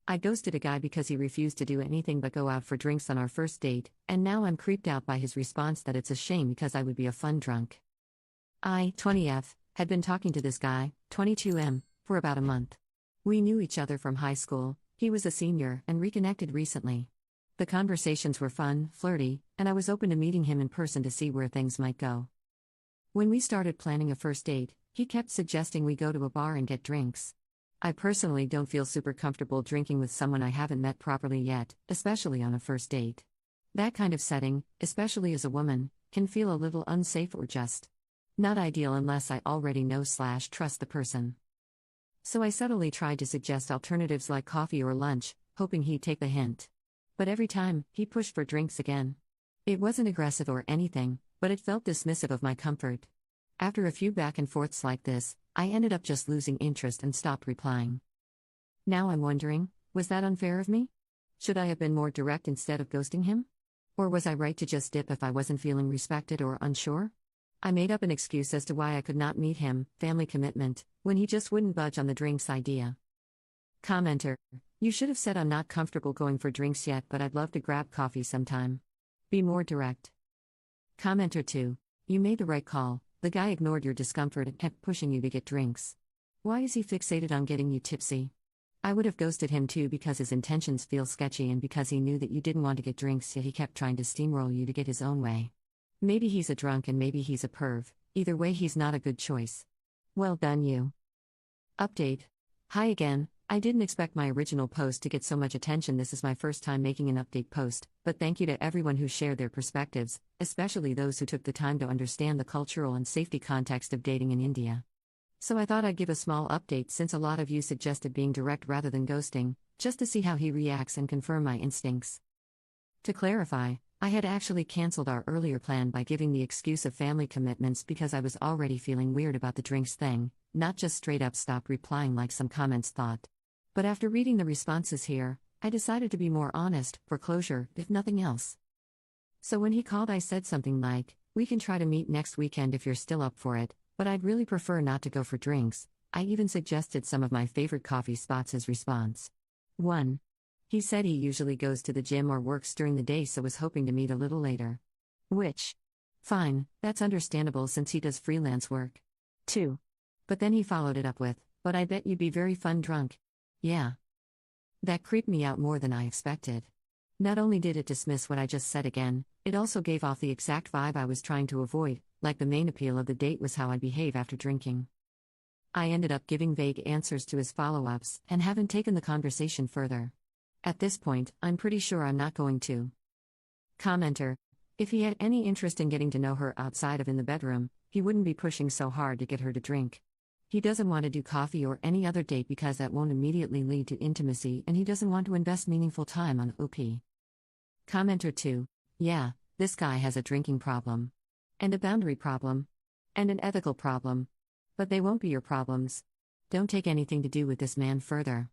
I ghosted a guy because he refused to do anything but go out for drinks on our first date, and now I'm creeped out by his response that it's a shame because I would be a fun drunk. I, 20F, had been talking to this guy, 22M, for about a month. We knew each other from high school, he was a senior, and reconnected recently. The conversations were fun, flirty, and I was open to meeting him in person to see where things might go. When we started planning a first date, he kept suggesting we go to a bar and get drinks. I personally don't feel super comfortable drinking with someone I haven't met properly yet, especially on a first date. That kind of setting, especially as a woman, can feel a little unsafe or just not ideal unless I already know/trust the person. So I subtly tried to suggest alternatives like coffee or lunch, hoping he'd take the hint. But every time, he pushed for drinks again. It wasn't aggressive or anything, but it felt dismissive of my comfort. After a few back and forths like this, I ended up just losing interest and stopped replying. Now I'm wondering, was that unfair of me? Should I have been more direct instead of ghosting him? Or was I right to just dip if I wasn't feeling respected or unsure? I made up an excuse as to why I could not meet him, family commitment, when he just wouldn't budge on the drinks idea. Commenter: You should have said I'm not comfortable going for drinks yet, but I'd love to grab coffee sometime. Be more direct. Commenter 2: You made the right call. The guy ignored your discomfort and kept pushing you to get drinks. Why is he fixated on getting you tipsy? I would have ghosted him too because his intentions feel sketchy and because he knew that you didn't want to get drinks, yet he kept trying to steamroll you to get his own way. Maybe he's a drunk and maybe he's a perv. Either way, he's not a good choice. Well done, you. Update. Hi again. I didn't expect my original post to get so much attention. This is my first time making an update post, but thank you to everyone who shared their perspectives, especially those who took the time to understand the cultural and safety context of dating in India. So I thought I'd give a small update since a lot of you suggested being direct rather than ghosting, just to see how he reacts and confirm my instincts. To clarify, I had actually cancelled our earlier plan by giving the excuse of family commitments because I was already feeling weird about the drinks thing, not just straight up stop replying like some comments thought. But after reading the responses here, I decided to be more honest, for closure, if nothing else. So when he called, I said something like, "We can try to meet next weekend if you're still up for it, but I'd really prefer not to go for drinks." I even suggested some of my favorite coffee spots as response. 1. He said he usually goes to the gym or works during the day, so was hoping to meet a little later. Which? Fine, that's understandable since he does freelance work. 2. But then he followed it up with, "But I bet you'd be very fun drunk." Yeah. That creeped me out more than I expected. Not only did it dismiss what I just said again, it also gave off the exact vibe I was trying to avoid, like the main appeal of the date was how I'd behave after drinking. I ended up giving vague answers to his follow-ups and haven't taken the conversation further. At this point, I'm pretty sure I'm not going to. Commenter: If he had any interest in getting to know her outside of in the bedroom, he wouldn't be pushing so hard to get her to drink. He doesn't want to do coffee or any other date because that won't immediately lead to intimacy, and he doesn't want to invest meaningful time on OP. Commenter 2: Yeah, this guy has a drinking problem. And a boundary problem. And an ethical problem. But they won't be your problems. Don't take anything to do with this man further.